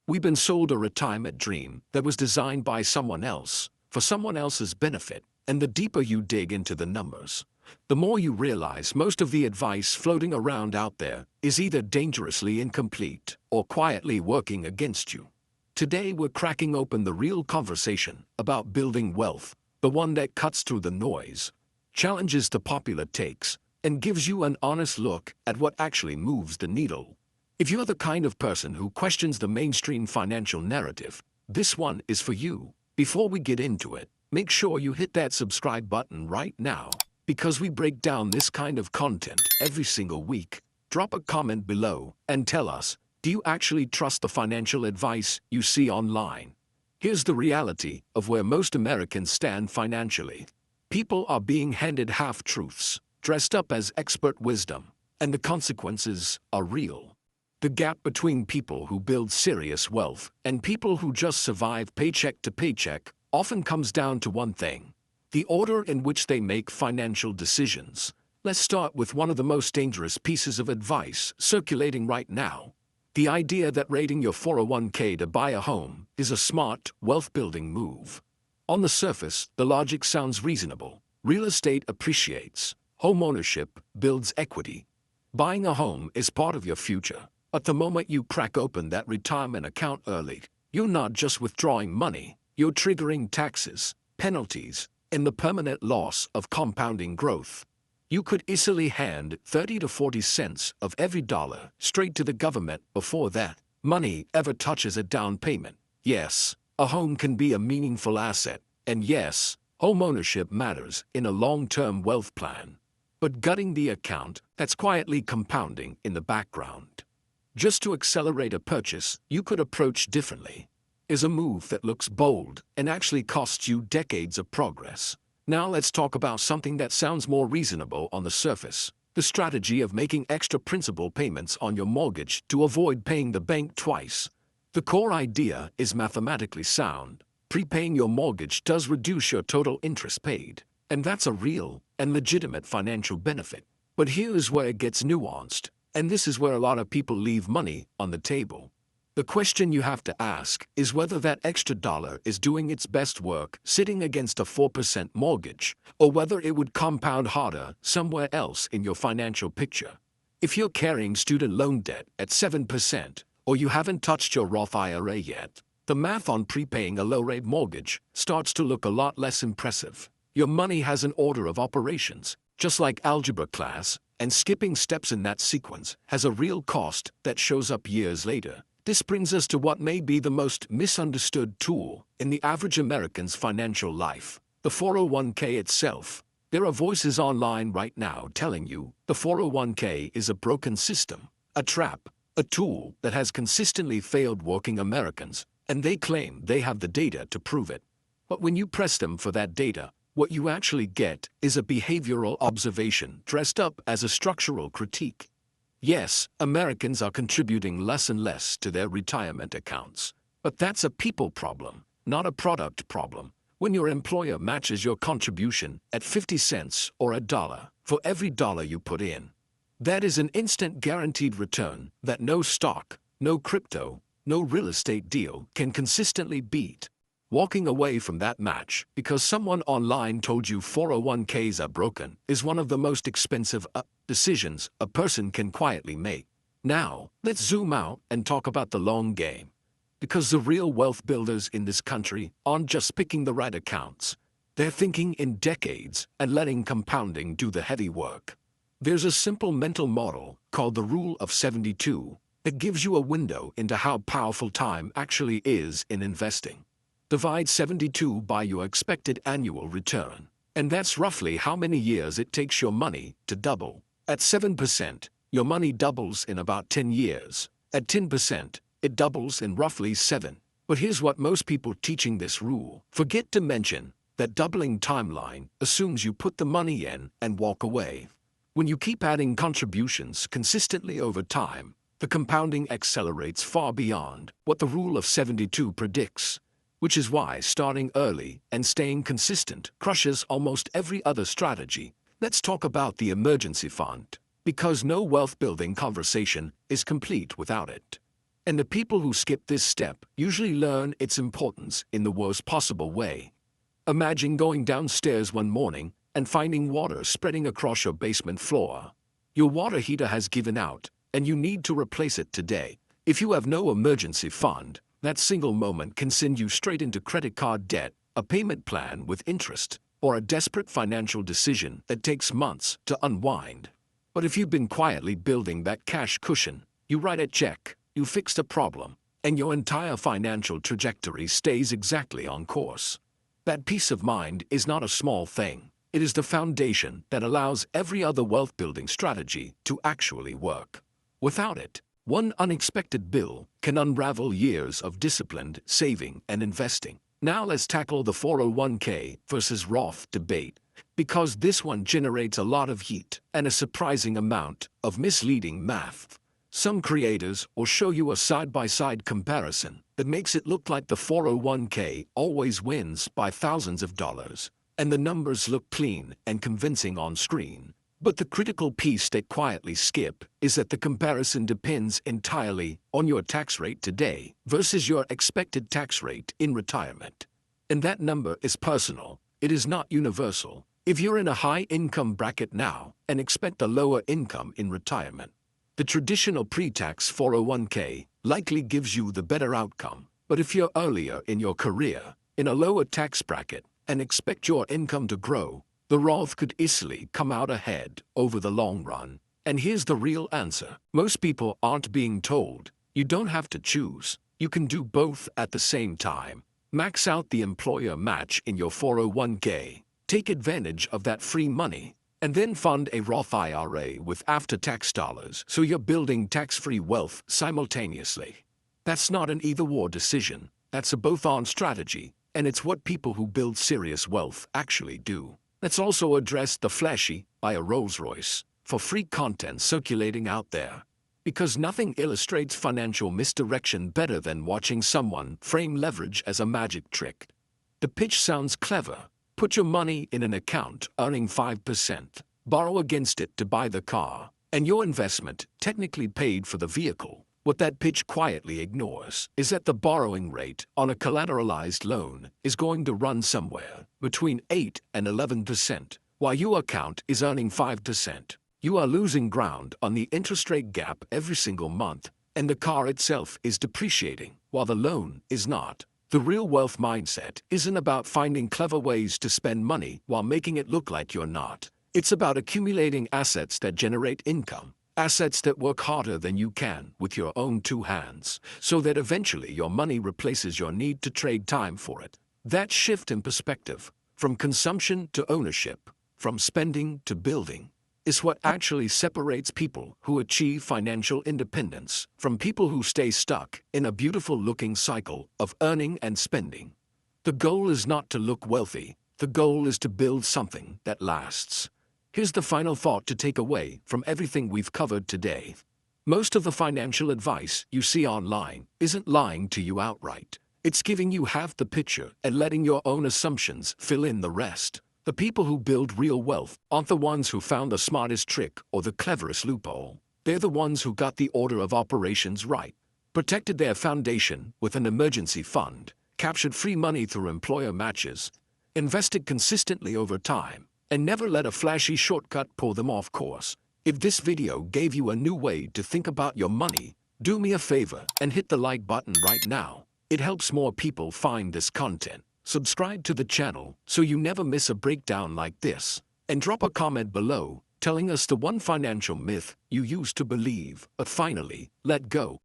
We've been sold a retirement dream that was designed by someone else, for someone else's benefit, and the deeper you dig into the numbers, the more you realize most of the advice floating around out there is either dangerously incomplete or quietly working against you. Today we're cracking open the real conversation about building wealth, the one that cuts through the noise, challenges the popular takes, and gives you an honest look at what actually moves the needle. If you're the kind of person who questions the mainstream financial narrative, this one is for you. Before we get into it, make sure you hit that subscribe button right now, because we break down this kind of content every single week. Drop a comment below and tell us, do you actually trust the financial advice you see online? Here's the reality of where most Americans stand financially. People are being handed half-truths, dressed up as expert wisdom, and the consequences are real. The gap between people who build serious wealth and people who just survive paycheck to paycheck often comes down to one thing: the order in which they make financial decisions. Let's start with one of the most dangerous pieces of advice circulating right now: the idea that raiding your 401k to buy a home is a smart, wealth-building move. On the surface, the logic sounds reasonable. Real estate appreciates. Home ownership builds equity. Buying a home is part of your future. But the moment you crack open that retirement account early, you're not just withdrawing money, you're triggering taxes, penalties, and the permanent loss of compounding growth. You could easily hand 30 to 40 cents of every dollar straight to the government before that money ever touches a down payment. Yes, a home can be a meaningful asset, and yes, home ownership matters in a long-term wealth plan. But gutting the account, that's quietly compounding in the background, just to accelerate a purchase you could approach differently, is a move that looks bold and actually costs you decades of progress. Now let's talk about something that sounds more reasonable on the surface: the strategy of making extra principal payments on your mortgage to avoid paying the bank twice. The core idea is mathematically sound. Prepaying your mortgage does reduce your total interest paid, and that's a real and legitimate financial benefit. But here's where it gets nuanced. And this is where a lot of people leave money on the table. The question you have to ask is whether that extra dollar is doing its best work sitting against a 4% mortgage, or whether it would compound harder somewhere else in your financial picture. If you're carrying student loan debt at 7%, or you haven't touched your Roth IRA yet, the math on prepaying a low-rate mortgage starts to look a lot less impressive. Your money has an order of operations, just like algebra class, and skipping steps in that sequence has a real cost that shows up years later. This brings us to what may be the most misunderstood tool in the average American's financial life: the 401k itself. There are voices online right now telling you the 401k is a broken system, a trap, a tool that has consistently failed working Americans, and they claim they have the data to prove it. But when you press them for that data, what you actually get is a behavioral observation dressed up as a structural critique. Yes, Americans are contributing less and less to their retirement accounts, but that's a people problem, not a product problem. When your employer matches your contribution at 50 cents or $1 for every dollar you put in, that is an instant guaranteed return that no stock, no crypto, no real estate deal can consistently beat. Walking away from that match because someone online told you 401ks are broken is one of the most expensive decisions a person can quietly make. Now, let's zoom out and talk about the long game. Because the real wealth builders in this country aren't just picking the right accounts. They're thinking in decades and letting compounding do the heavy work. There's a simple mental model called the Rule of 72 that gives you a window into how powerful time actually is in investing. Divide 72 by your expected annual return, and that's roughly how many years it takes your money to double. At 7%, your money doubles in about 10 years. At 10%, it doubles in roughly 7. But here's what most people teaching this rule forget to mention: that doubling timeline assumes you put the money in and walk away. When you keep adding contributions consistently over time, the compounding accelerates far beyond what the Rule of 72 predicts. Which is why starting early and staying consistent crushes almost every other strategy. Let's talk about the emergency fund, because no wealth-building conversation is complete without it. And the people who skip this step usually learn its importance in the worst possible way. Imagine going downstairs one morning and finding water spreading across your basement floor. Your water heater has given out, and you need to replace it today. If you have no emergency fund, that single moment can send you straight into credit card debt, a payment plan with interest, or a desperate financial decision that takes months to unwind. But if you've been quietly building that cash cushion, you write a check, you fix the problem, and your entire financial trajectory stays exactly on course. That peace of mind is not a small thing. It is the foundation that allows every other wealth-building strategy to actually work. Without it, one unexpected bill can unravel years of disciplined saving and investing. Now let's tackle the 401k versus Roth debate, because this one generates a lot of heat and a surprising amount of misleading math. Some creators will show you a side-by-side comparison that makes it look like the 401k always wins by thousands of dollars, and the numbers look clean and convincing on screen. But the critical piece they quietly skip is that the comparison depends entirely on your tax rate today versus your expected tax rate in retirement. And that number is personal. It is not universal. If you're in a high-income bracket now and expect a lower income in retirement, the traditional pre-tax 401k likely gives you the better outcome. But if you're earlier in your career, in a lower tax bracket, and expect your income to grow, the Roth could easily come out ahead over the long run. And here's the real answer. Most people aren't being told, you don't have to choose. You can do both at the same time. Max out the employer match in your 401k. Take advantage of that free money. And then fund a Roth IRA with after-tax dollars so you're building tax-free wealth simultaneously. That's not an either-or decision. That's a both-on strategy, and it's what people who build serious wealth actually do. Let's also address the flashy buy a Rolls-Royce for free content circulating out there. Because nothing illustrates financial misdirection better than watching someone frame leverage as a magic trick. The pitch sounds clever. Put your money in an account earning 5%, borrow against it to buy the car, and your investment technically paid for the vehicle. What that pitch quietly ignores is that the borrowing rate on a collateralized loan is going to run somewhere between 8 and 11%, while your account is earning 5%. You are losing ground on the interest rate gap every single month, and the car itself is depreciating, while the loan is not. The real wealth mindset isn't about finding clever ways to spend money while making it look like you're not. It's about accumulating assets that generate income, assets that work harder than you can with your own two hands, so that eventually your money replaces your need to trade time for it. That shift in perspective, from consumption to ownership, from spending to building, is what actually separates people who achieve financial independence from people who stay stuck in a beautiful-looking cycle of earning and spending. The goal is not to look wealthy. The goal is to build something that lasts. Here's the final thought to take away from everything we've covered today. Most of the financial advice you see online isn't lying to you outright. It's giving you half the picture and letting your own assumptions fill in the rest. The people who build real wealth aren't the ones who found the smartest trick or the cleverest loophole. They're the ones who got the order of operations right, protected their foundation with an emergency fund, captured free money through employer matches, invested consistently over time, and never let a flashy shortcut pull them off course. If this video gave you a new way to think about your money, do me a favor and hit the like button right now. It helps more people find this content. Subscribe to the channel so you never miss a breakdown like this. And drop a comment below telling us the one financial myth you used to believe but finally let go.